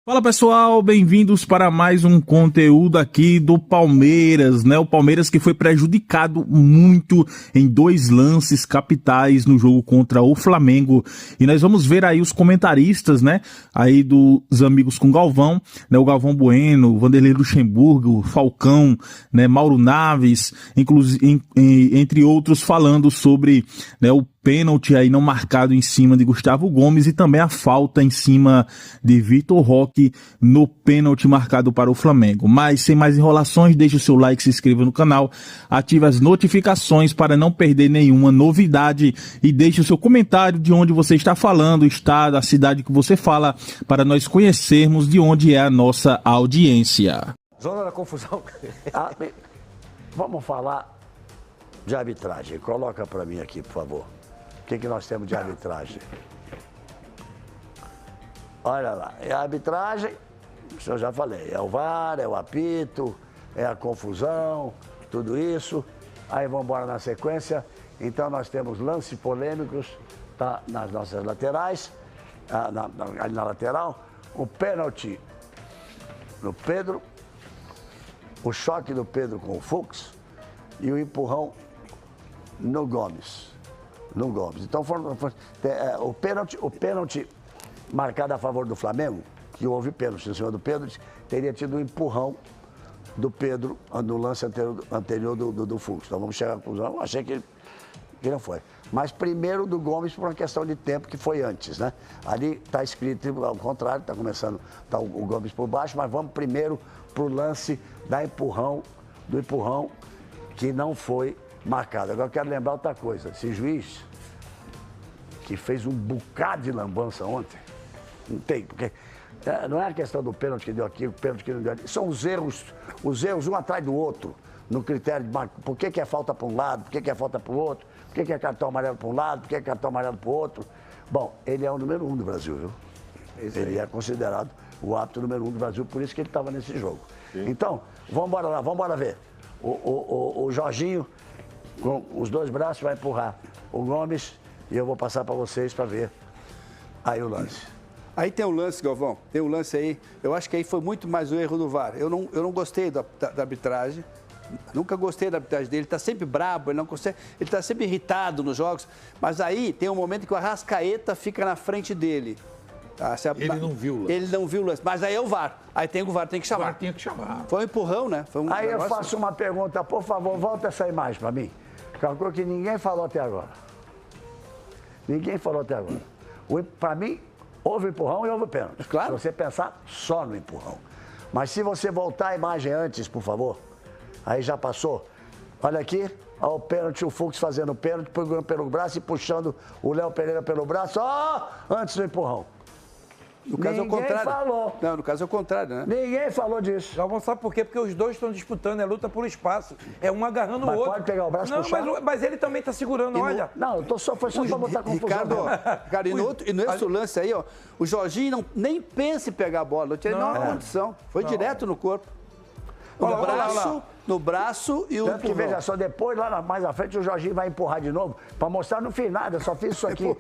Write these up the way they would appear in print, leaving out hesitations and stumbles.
Fala pessoal, bem-vindos para mais um conteúdo aqui do Palmeiras, né? O Palmeiras que foi prejudicado muito em dois lances capitais no jogo contra o Flamengo. E nós vamos ver aí os comentaristas, né? Aí dos amigos com Galvão, né? O Galvão Bueno, Vanderlei Luxemburgo, Falcão, né? Mauro Naves, entre outros, falando sobre, né, o pênalti aí não marcado em cima de Gustavo Gomes e também a falta em cima de Vitor Roque no pênalti marcado para o Flamengo. Mas sem mais enrolações, deixe o seu like, se inscreva no canal, ative as notificações para não perder nenhuma novidade e deixe o seu comentário de onde você está falando, o estado, a cidade que você fala, para nós conhecermos de onde é a nossa audiência. Zona da confusão. Vamos falar de arbitragem. Coloca para mim aqui, por favor. O que nós temos de arbitragem? Olha lá, é a arbitragem, isso eu já falei, é o VAR, é o apito, é a confusão, tudo isso. Aí vamos embora na sequência. Então nós temos lances polêmicos, tá, nas nossas laterais, ali na lateral, o pênalti no Pedro, o choque do Pedro com o Fux e o empurrão no Gomes. Então o pênalti marcado a favor do Flamengo, que houve pênalti em cima do Pedro, teria tido um empurrão do Pedro no lance anterior do Fux. Então vamos chegar à conclusão. Achei que não foi. Mas primeiro do Gomes por uma questão de tempo que foi antes, né? Ali está escrito ao contrário, está começando tá o Gomes por baixo, mas vamos primeiro para o lance do empurrão que não foi marcado. Agora eu quero lembrar outra coisa. Esse juiz que fez um bocado de lambança ontem, não tem, porque não é a questão do pênalti que deu aqui, o pênalti que não deu ali. São os erros um atrás do outro, no critério de por que é falta para um lado, por que é falta para o outro, por que é cartão amarelo para um lado, por que é cartão amarelo para o outro. Bom, ele é o número 1 do Brasil, viu? Ele é considerado o árbitro número 1 do Brasil, por isso que ele estava nesse jogo. Sim. Então, vamos embora lá, vamos embora ver. O Jorginho, com os dois braços, vai empurrar o Gomes e eu vou passar para vocês para ver aí o lance. Aí tem o lance, Galvão, tem o lance aí. Eu acho que aí foi muito mais o erro do VAR. Eu não gostei da arbitragem, nunca gostei da arbitragem dele. Ele está sempre brabo, ele está sempre irritado nos jogos. Mas aí tem um momento que o Arrascaeta fica na frente dele. Ele não viu o lance. Ele não viu o lance, mas aí é o VAR. Aí tem o VAR, tem que chamar. O VAR tinha que chamar. Foi um empurrão, né? Foi aí eu faço uma pergunta, por favor, volta essa imagem para mim. Calculou que ninguém falou até agora. Para mim, houve empurrão e houve pênalti. Claro. Se você pensar só no empurrão. Mas se você voltar a imagem antes, por favor, aí já passou. Olha aqui, ó, o pênalti, o Fux fazendo o pênalti, pegando pelo braço e puxando o Léo Pereira pelo braço, ó, antes do empurrão. No caso é o contrário. Ninguém falou. Não, no caso é o contrário, né? Ninguém falou disso. Já vamos saber por quê? Porque os dois estão disputando, é luta por espaço. É um agarrando o outro. Pode pegar o braço e puxar? Mas ele também está segurando, olha. Não, foi só para botar confusão. Ricardo, e no outro lance aí, ó, o Jorginho nem pensa em pegar a bola, não tinha nenhuma condição. Foi direto no corpo. No braço e o Tanto que, veja só, depois, lá mais à frente, o Jorginho vai empurrar de novo para mostrar no final. Eu só fiz isso aqui.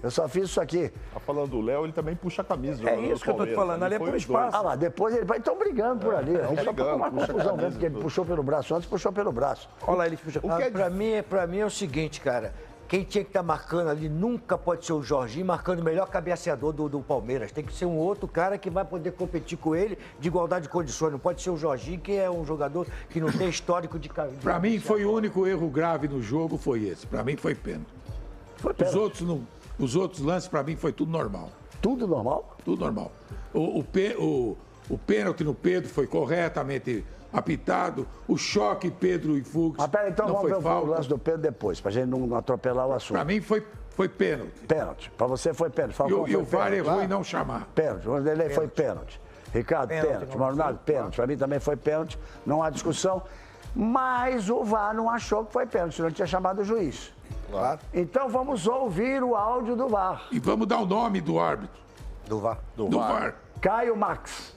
Eu só fiz isso aqui. Tá falando do Léo, ele também puxa a camisa. É isso que eu tô te falando, ali é por espaço. Ah lá, depois ele vai. Estão brigando por ali. Só para uma confusão mesmo, porque ele puxou pelo braço antes, puxou pelo braço. Olha lá, ele puxa. Pra mim é o seguinte, cara. Quem tinha que estar marcando ali nunca pode ser o Jorginho, marcando o melhor cabeceador do Palmeiras. Tem que ser um outro cara que vai poder competir com ele de igualdade de condições. Não pode ser o Jorginho, que é um jogador que não tem histórico de cabeceador. Pra mim, foi o único erro grave no jogo, foi esse. Pra mim, foi pênalti. Os outros lances, pra mim, foi tudo normal. Tudo normal? Tudo normal. O pênalti no Pedro foi corretamente apitado, o choque Pedro e Fux. Mas peraí, então não vamos foi ver falta. o lance do Pedro depois, pra gente não atropelar o assunto. Pra mim foi pênalti. Pênalti. Pra você foi pênalti. E o VAR errou em não chamar. Pênalti. O Vanderlei foi pênalti. Ricardo, pênalti. Mauro, pênalti. Pra mim também foi pênalti. Não há discussão. Mas o VAR não achou que foi pênalti, senão ele tinha chamado o juiz. Claro. Então vamos ouvir o áudio do VAR. E vamos dar o nome do árbitro. Do VAR. Do VAR. Caio Max.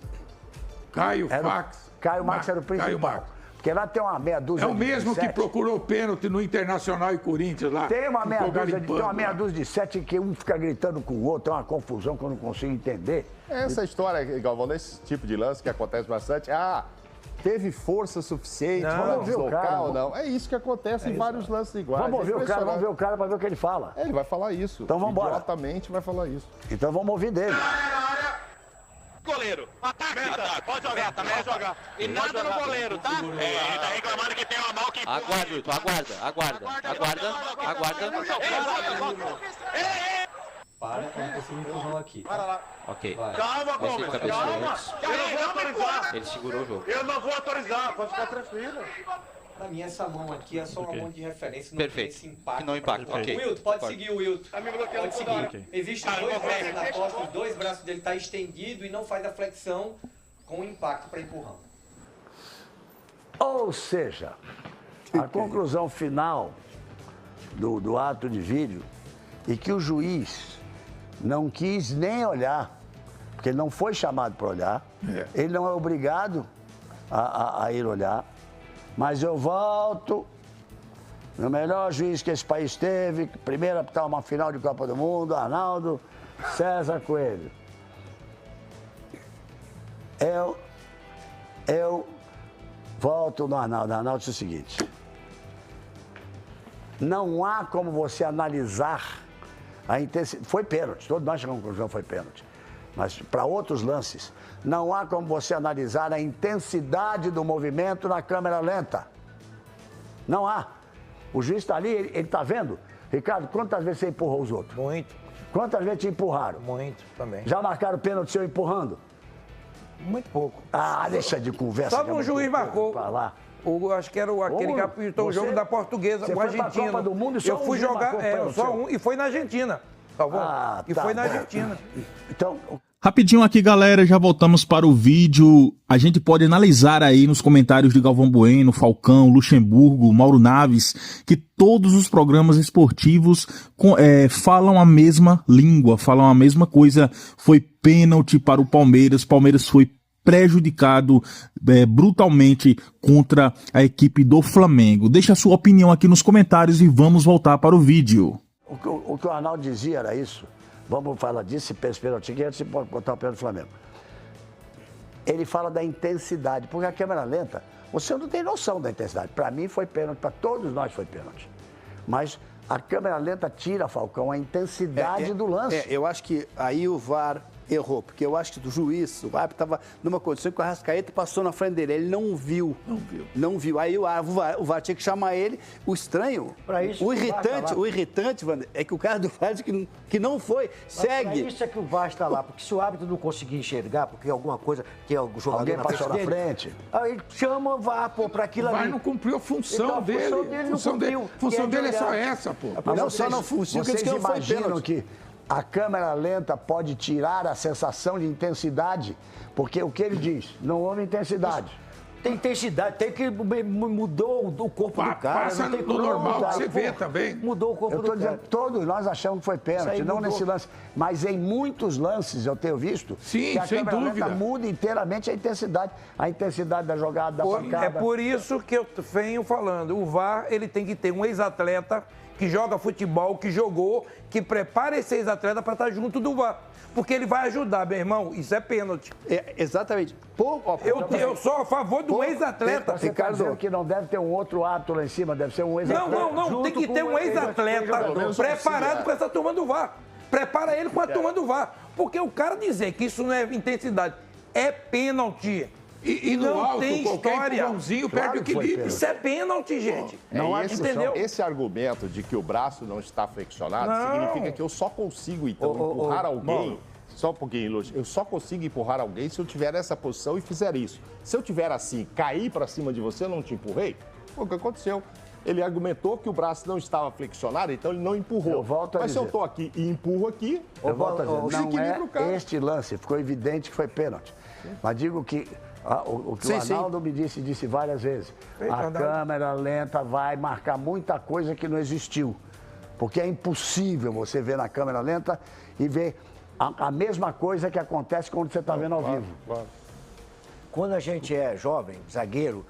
Caio Max Caio Max era o principal. Caio Max. Porque lá tem uma meia dúzia É o mesmo de que sete. procurou pênalti no Internacional e Corinthians lá. Tem uma meia Ficou dúzia, tem uma garimpando meia lá. dúzia de sete que um fica gritando com o outro, é uma confusão que eu não consigo entender. Essa história, Galvão, desse tipo de lance que acontece bastante, teve força suficiente Não, para vamos ver o deslocar cara, ou não. É isso que acontece em vários lances iguais. Vamos ouvir o cara, impressionante. vamos ver o cara para ver o que ele fala. Ele vai falar isso. Então vamos embora. Idiotamente vai falar isso. Então vamos ouvir dele. Goleiro, ataque, pode jogar, também é jogar. E nada no goleiro, tá? Ele tá reclamando que tem uma mão que... Aguarda, Wilton, aguarda. Para, você me empurrou aqui. Para lá. Ok. Calma, Você Gomes, cabeçou calma. antes. Eu não vou autorizar. Ele segurou o jogo. Eu não vou autorizar, pode ficar tranquilo. Pra mim, essa mão aqui é só uma mão de referência, não Perfeito. tem esse impacto. Que não impacta, ok. O Wilton, pode seguir o Wilton. Tá me bloqueando Pode toda hora. seguir. Existem dois braços na costa, os dois braços dele tá estendido e não faz a flexão com o impacto para empurrão. Ou seja, a conclusão final do ato de vídeo e que o juiz não quis nem olhar, porque ele não foi chamado para olhar, ele não é obrigado a ir olhar, mas eu volto no melhor juiz que esse país teve, primeiro a apitar uma final de Copa do Mundo, Arnaldo César Coelho. Eu volto no Arnaldo. Arnaldo disse o seguinte: não há como você analisar a intensidade. Foi pênalti, todos nós chegamos à conclusão que foi pênalti. Mas para outros lances, não há como você analisar a intensidade do movimento na câmera lenta. Não há. O juiz está ali, ele está vendo. Ricardo, quantas vezes você empurrou os outros? Muito, Quantas vezes te empurraram? muito também. Já marcaram pênalti seu empurrando? Muito pouco. Ah, deixa de conversa. Só que que um eu juiz vou marcou. pra lá. Acho que era aquele que apitou o jogo da Portuguesa, você o foi pra argentino. Copa do Mundo e só eu fui um juiz jogar, marcou pênalti só seu. um, e foi na Argentina. Tá bom? Ah, E tá foi na bom. Argentina. Então, Rapidinho aqui, galera, já voltamos para o vídeo. A gente pode analisar aí nos comentários de Galvão Bueno, Falcão, Luxemburgo, Mauro Naves, que todos os programas esportivos falam a mesma língua, falam a mesma coisa. Foi pênalti para o Palmeiras, Palmeiras foi prejudicado brutalmente contra a equipe do Flamengo. Deixa a sua opinião aqui nos comentários e vamos voltar para o vídeo. o que o Arnaldo dizia era isso. Vamos falar disso, pênalti, que antes de botar o pênalti do Flamengo. Ele fala da intensidade, porque a câmera lenta, você não tem noção da intensidade. Para mim foi pênalti, para todos nós foi pênalti. Mas a câmera lenta tira, Falcão, a intensidade do lance. Eu acho que aí o VAR errou, porque eu acho que o juiz, o árbitro estava numa condição que o Arrascaeta passou na frente dele, ele não viu. Aí o VAR tinha que chamar ele. O estranho, Pra isso o que o VAR tá irritante, Wander, é que o cara do VAR disse que não foi, Mas segue. pra isso é que o VAR está lá, porque se o árbitro não conseguir enxergar, porque alguma coisa, tem algum jogador Alguém passou na dele, frente. Aí chama o VAR, pô, pra aquilo O VAR ali. não cumpriu a função Então, a dele. função dele não função dele, cumpriu, função que é de dele é só olhar. essa, pô. Não, só não funciona, porque vocês disse que não foi imaginam pênalti. que a câmera lenta pode tirar a sensação de intensidade? Porque o que ele diz, não houve intensidade. Tem intensidade, tem que mudou o corpo do cara. Passa não tem no como normal, mudar. você vê Pô, também. Mudou o corpo Eu do estou cara. dizendo, todos nós achamos que foi Isso pênalti, aí não mudou. nesse lance. Mas em muitos lances eu tenho visto Sim, que a sem câmera dúvida. lenta muda inteiramente a intensidade da jogada, da pancada. É por isso que eu venho falando. O VAR, ele tem que ter um ex-atleta que joga futebol, que jogou, que prepara esse ex-atleta para estar junto do VAR. Porque ele vai ajudar, meu irmão. Isso é pênalti. Exatamente. Eu sou a favor do ex-atleta. Você está dizendo que não deve ter um outro árbitro lá em cima, deve ser um ex-atleta. Não. Tem que ter um ex-atleta preparado com essa turma do VAR. Prepara ele com a turma do VAR. Porque o cara dizer que isso não é intensidade, é pênalti. E no não alto, tem qualquer história. empurrãozinho Claro perde o que foi equilíbrio. Isso é pênalti, gente. Não há entendeu? Esse argumento de que o braço não está flexionado Não. significa que eu só consigo, então, empurrar alguém. Só um pouquinho, Lúcio. Eu só consigo empurrar alguém se eu tiver essa posição e fizer isso. Se eu tiver assim, cair para cima de você, eu não te empurrei, foi o que aconteceu. Ele argumentou que o braço não estava flexionado, então ele não empurrou. Eu volto a Mas se eu dizer. estou aqui e empurro aqui, Eu volto a dizer, não desequilibra o cara. é este lance, ficou evidente que foi pênalti. Mas digo que o que o Arnaldo me disse várias vezes, a câmera lenta vai marcar muita coisa que não existiu. Porque é impossível você ver na câmera lenta e ver a mesma coisa que acontece quando você está vendo ao vivo. Quando a gente é jovem, zagueiro,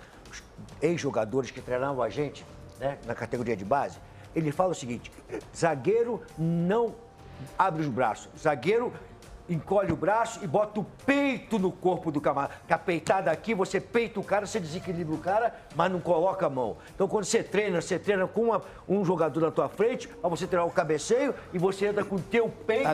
ex-jogadores que treinavam a gente, né, na categoria de base, ele fala o seguinte: zagueiro não abre os braços, zagueiro encolhe o braço e bota o peito no corpo do camarada. Que a peitada aqui, você peita o cara, você desequilibra o cara, mas não coloca a mão. Então, quando você treina com um jogador na tua frente, pra você treinar o cabeceio e você entra com o teu peito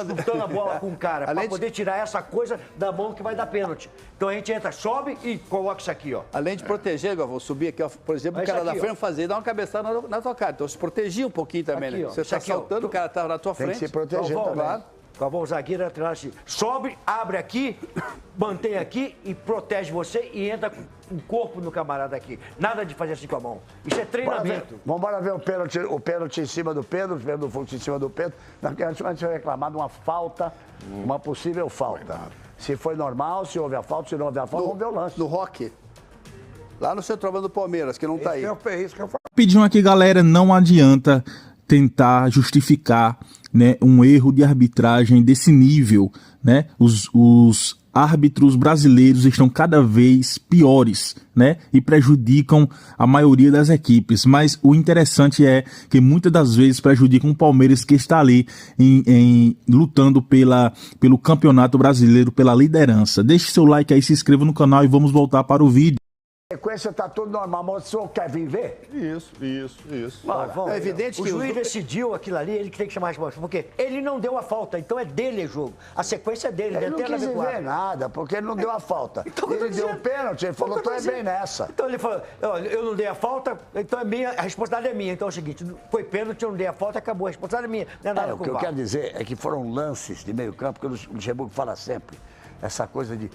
disputando a bola com o cara, pra poder tirar essa coisa da mão que vai dar pênalti. Então, a gente entra, sobe e coloca isso aqui, ó. Além de proteger, vou subir aqui, ó, por exemplo, o cara da frente fazer, dar uma cabeçada na tua cara. Então, se protegia um pouquinho também, aqui, né? Ó, você tá saltando, o cara tá na tua frente. Tem que se proteger também. Claro. O zagueiro é treinar assim, sobe, abre aqui, mantém aqui e protege você e entra com o corpo no camarada aqui. Nada de fazer assim com a mão. Isso é treinamento. Vamos ver o pênalti em cima do Pedro, o Pedro foi em cima do Pedro. Antes de reclamar de uma falta, uma possível falta. Se foi normal, se houve a falta, se não houve a falta, vamos ver o lance. No Roque. Lá no centroavante do Palmeiras, que não tá aí. Rapidinho aqui, galera, não adianta tentar justificar, né, um erro de arbitragem desse nível, né? Os árbitros brasileiros estão cada vez piores, né? E prejudicam a maioria das equipes. Mas o interessante é que muitas das vezes prejudicam o Palmeiras, que está ali lutando pelo Campeonato Brasileiro, pela liderança. Deixe seu like aí, se inscreva no canal e vamos voltar para o vídeo. A sequência tá tudo normal, mas o senhor quer vir ver? Isso. É evidente que o juiz decidiu aquilo ali, ele que tem que chamar a resposta. Porque ele não deu a falta, então é dele o jogo. A sequência é dele. Ele não quis ver nada, porque ele não deu a falta. Então, ele deu o pênalti, ele falou, tô bem nessa. Então ele falou, eu não dei a falta, então a responsabilidade é minha. Então é o seguinte, foi pênalti, eu não dei a falta, acabou, a responsabilidade é minha. Não é nada O que eu quero dizer é que foram lances de meio campo, que o Luxemburgo fala sempre, essa coisa de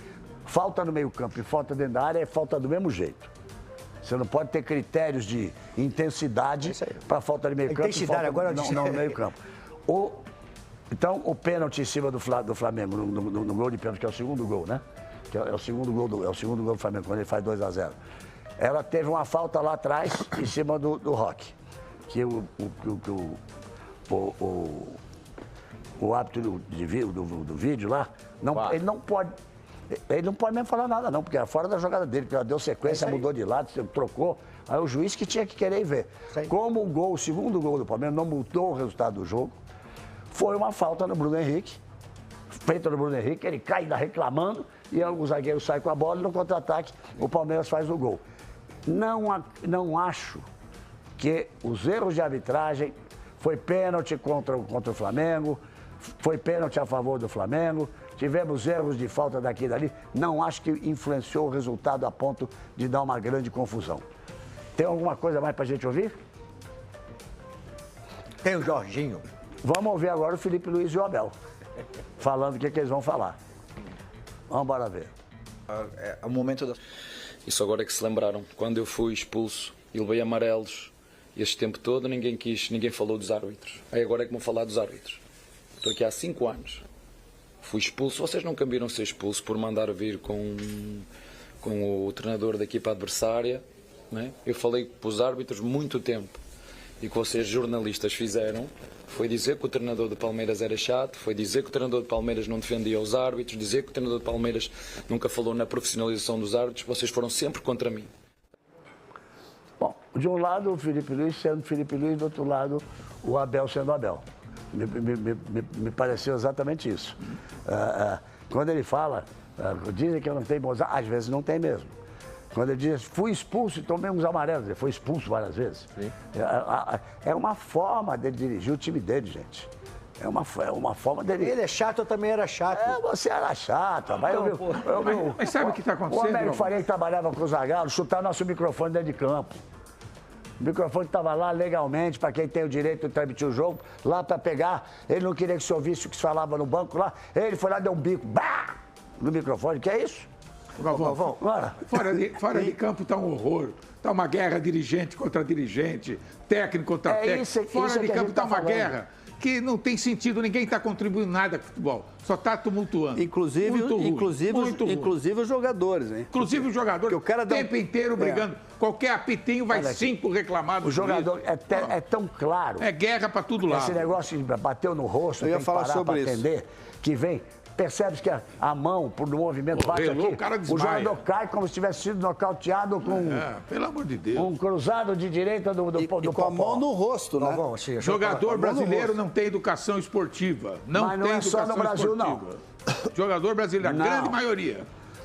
falta no meio campo e falta dentro da área é falta do mesmo jeito. Você não pode ter critérios de intensidade para falta de meio campo. Intensidade agora no meio campo. Então, o pênalti em cima do Flamengo, no gol de pênalti, que é o segundo gol, né? Que é o segundo gol do Flamengo, quando ele faz 2-0. Ela teve uma falta lá atrás, em cima do Roque. Que o árbitro do vídeo lá, ele não pode. Ele não pode mesmo falar nada, não, porque era fora da jogada dele, porque ela deu sequência, mudou de lado, trocou. Aí o juiz que tinha que querer ver. Como o segundo gol do Palmeiras não mudou o resultado do jogo, foi uma falta no Bruno Henrique, feita no Bruno Henrique, ele cai ainda reclamando, e o zagueiro sai com a bola e no contra-ataque o Palmeiras faz o gol. Não acho que os erros de arbitragem foi pênalti contra o Flamengo, foi pênalti a favor do Flamengo. Tivemos erros de falta daqui e dali. Não acho que influenciou o resultado a ponto de dar uma grande confusão. Tem alguma coisa mais pra gente ouvir? Tem o Jorginho. Vamos ouvir agora o Felipe Luiz e o Abel, falando o que eles vão falar. Vamos embora ver. É o momento da... Isso agora é que se lembraram. Quando eu fui expulso e levei amarelos este tempo todo, ninguém falou dos árbitros. Aí agora é que vão falar dos árbitros. Estou aqui há 5 anos. Fui expulso, vocês nunca viram ser expulso por mandar vir com o treinador da equipa adversária, né? Eu falei para os árbitros muito tempo, e o que vocês jornalistas fizeram foi dizer que o treinador do Palmeiras era chato, foi dizer que o treinador do Palmeiras não defendia os árbitros, dizer que o treinador do Palmeiras nunca falou na profissionalização dos árbitros. Vocês foram sempre contra mim. Bom, de um lado o Felipe Luiz sendo Felipe Luiz, do outro lado o Abel sendo Abel. Me pareceu exatamente isso. Quando ele fala, dizem que eu não tenho bons, às vezes não tem mesmo. Quando ele diz, fui expulso e tomei uns amarelos, ele foi expulso várias vezes. É uma forma dele dirigir o time dele, gente. É uma forma dele... Ele é chato, eu também era chato. Você era chato. Mas sabe o que está acontecendo? O Américo Faria, que trabalhava com o Zagallo, chutar nosso microfone dentro de campo. O microfone estava lá legalmente, para quem tem o direito de transmitir o jogo, lá para pegar. Ele não queria que se ouvisse o que se falava no banco lá. Ele foi lá, deu um bico, bah, no microfone. Que é isso? Galvão, fora de campo está um horror. Está uma guerra dirigente contra dirigente, técnico contra técnico. Fora de campo está uma guerra que não tem sentido, ninguém está contribuindo nada com o futebol. Só está tumultuando. Inclusive os jogadores, hein? Inclusive os jogadores, o cara o tempo inteiro brigando. Qualquer apitinho vai 5 reclamados. O jogador é tão claro. É guerra para tudo lado. Esse negócio de bateu no rosto, eu ia tem falar que parar sobre para atender, que vem percebes que a mão, por um movimento, bate relou, aqui, o cara o desmaia. jogador cai como se tivesse sido nocauteado com pelo amor de Deus. um cruzado de direita do com a mão no rosto, né? Galvão, assim, Jogador brasileiro não tem educação esportiva. Não Mas tem não é só educação no Brasil, esportiva. Jogador brasileiro, a Não. grande maioria.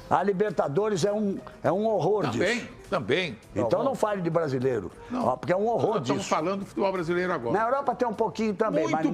A Libertadores é um horror disso. Também. Então não fale de brasileiro, porque é um horror disso. Estamos falando do futebol brasileiro agora. Na Europa tem um pouquinho também, mas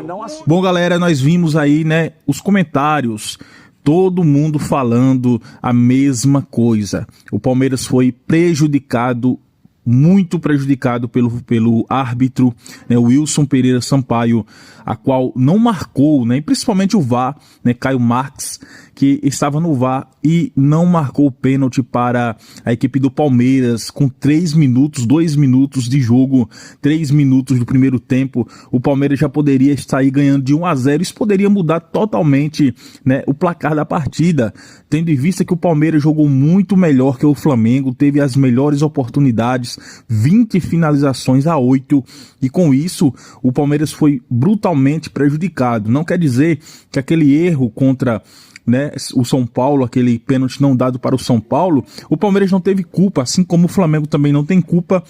não assim. Bom, galera, nós vimos aí, né, os comentários, todo mundo falando a mesma coisa. O Palmeiras foi prejudicado, muito prejudicado pelo árbitro, né, Wilson Pereira Sampaio, a qual não marcou, né, e principalmente o VAR, né, Caio Marques, que estava no VAR e não marcou o pênalti para a equipe do Palmeiras com 2 minutos de jogo, 3 minutos do primeiro tempo. O Palmeiras já poderia estar aí ganhando de 1-0. Isso poderia mudar totalmente, né, o placar da partida, tendo em vista que o Palmeiras jogou muito melhor que o Flamengo, teve as melhores oportunidades, 20 finalizações a 8, e com isso o Palmeiras foi brutalmente prejudicado. Não quer dizer que aquele erro contra, né, o São Paulo, aquele pênalti não dado para o São Paulo, o Palmeiras não teve culpa, assim como o Flamengo também não tem culpa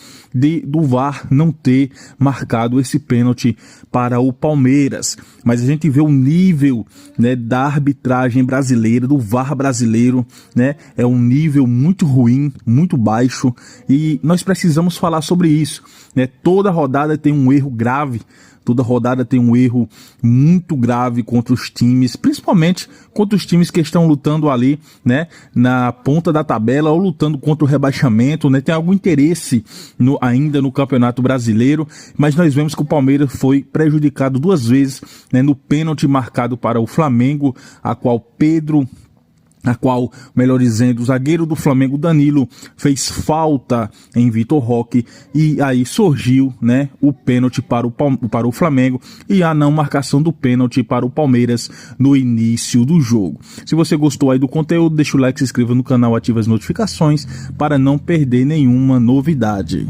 do VAR não ter marcado esse pênalti para o Palmeiras. Mas a gente vê o nível, né, da arbitragem brasileira, do VAR brasileiro, né, é um nível muito ruim, muito baixo, e nós precisamos falar sobre isso, né? Toda rodada tem um erro grave. Toda rodada tem um erro muito grave contra os times, principalmente contra os times que estão lutando ali, né, na ponta da tabela ou lutando contra o rebaixamento, né, tem algum interesse ainda no Campeonato Brasileiro, mas nós vemos que o Palmeiras foi prejudicado 2 vezes, né, no pênalti marcado para o Flamengo, a qual, melhor dizendo, o zagueiro do Flamengo, Danilo, fez falta em Vitor Roque, e aí surgiu, né, o pênalti para o Flamengo e a não marcação do pênalti para o Palmeiras no início do jogo. Se você gostou aí do conteúdo, deixa o like, se inscreva no canal, ativa as notificações para não perder nenhuma novidade.